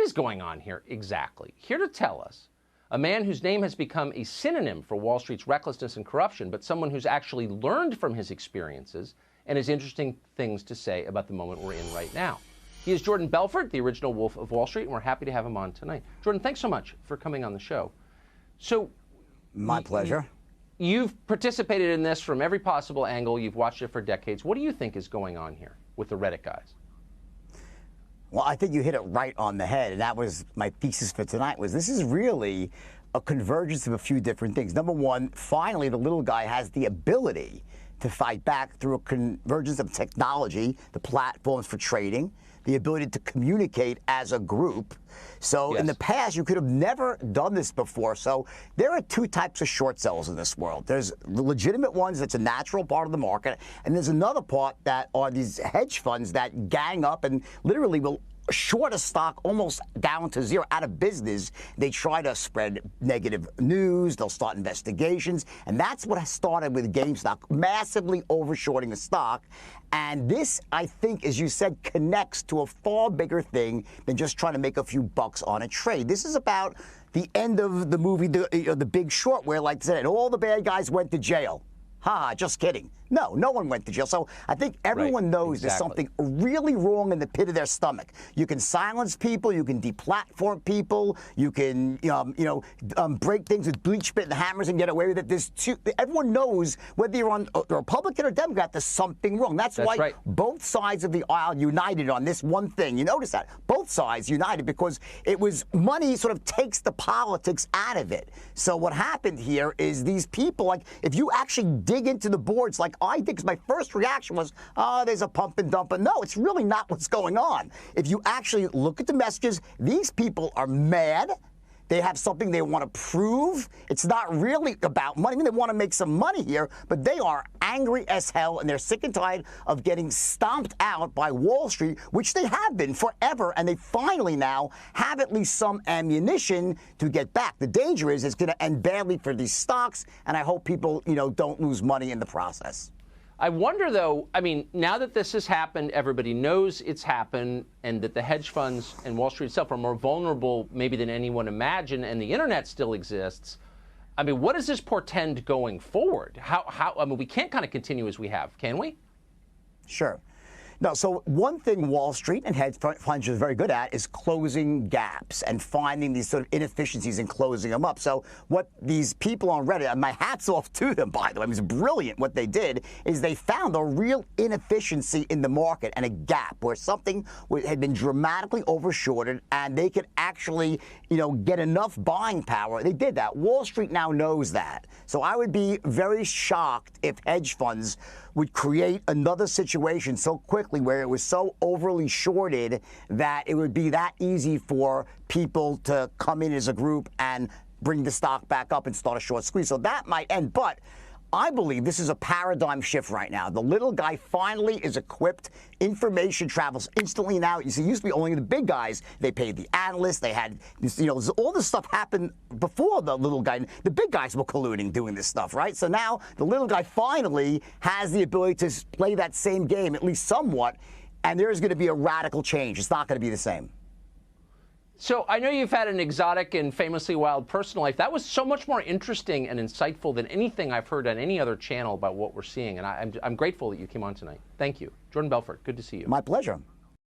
is going on here exactly? Here to tell us, a man whose name has become a synonym for Wall Street's recklessness and corruption, but someone who's actually learned from his experiences and has interesting things to say about the moment we're in right now. He is Jordan Belfort, the original Wolf of Wall Street, and we're happy to have him on tonight. Jordan, thanks so much for coming on the show. So, my pleasure. You've participated in this from every possible angle. You've watched it for decades. What do you think is going on here with the Reddit guys? Well, I think you hit it right on the head, and that was my thesis for tonight, was this is really a convergence of a few different things. Number one, finally, the little guy has the ability to fight back through a convergence of technology, the platforms for trading, the ability to communicate as a group. So in the past, you could have never done this before. So there are two types of short sellers in this world. There's legitimate ones that's a natural part of the market, and there's another part that are these hedge funds that gang up and literally will short a stock almost down to zero, out of business. They try to spread negative news. They'll start investigations. And that's what has started with GameStop, massively overshorting the stock. And this, I think, as you said, connects to a far bigger thing than just trying to make a few bucks on a trade. This is about the end of the movie, The Big Short, where, like I said, all the bad guys went to jail. Ha, just kidding. No, no one went to jail. So I think everyone knows there's something really wrong in the pit of their stomach. You can silence people, you can deplatform people, you can, break things with bleach spit and hammers and get away with it. Everyone knows whether you're on a Republican or Democrat, there's something wrong. That's why both sides of the aisle united on this one thing. You notice that both sides united because it was money sort of takes the politics out of it. So what happened here is these people, like, if you actually dig into the boards, like I did, because my first reaction was, oh, there's a pump and dump. But no, it's really not what's going on. If you actually look at the messages, these people are mad. They have something they want to prove. It's not really about money. I mean, they want to make some money here, but they are angry as hell, and they're sick and tired of getting stomped out by Wall Street, which they have been forever, and they finally now have at least some ammunition to get back. The danger is it's going to end badly for these stocks, and I hope people, don't lose money in the process. I wonder, though, I mean, now that this has happened, everybody knows it's happened, and that the hedge funds and Wall Street itself are more vulnerable maybe than anyone imagined, and the internet still exists. I mean, what does this portend going forward? I mean, we can't kind of continue as we have, can we? Sure. No, so one thing Wall Street and hedge funds are very good at is closing gaps and finding these sort of inefficiencies and closing them up. So what these people on Reddit, and my hat's off to them, by the way, it was brilliant what they did, is they found a real inefficiency in the market and a gap where something had been dramatically overshorted and they could actually, get enough buying power. They did that. Wall Street now knows that. So I would be very shocked if hedge funds would create another situation so quickly where it was so overly shorted that it would be that easy for people to come in as a group and bring the stock back up and start a short squeeze. So that might end. But I believe this is a paradigm shift right now. The little guy finally is equipped. Information travels instantly now. You see, it used to be only the big guys. They paid the analysts. They had, all this stuff happened before the little guy. The big guys were colluding doing this stuff, right? So now the little guy finally has the ability to play that same game, at least somewhat, and there's going to be a radical change. It's not going to be the same. So I know you've had an exotic and famously wild personal life. That was so much more interesting and insightful than anything I've heard on any other channel about what we're seeing. And I'm grateful that you came on tonight. Thank you. Jordan Belfort, good to see you. My pleasure.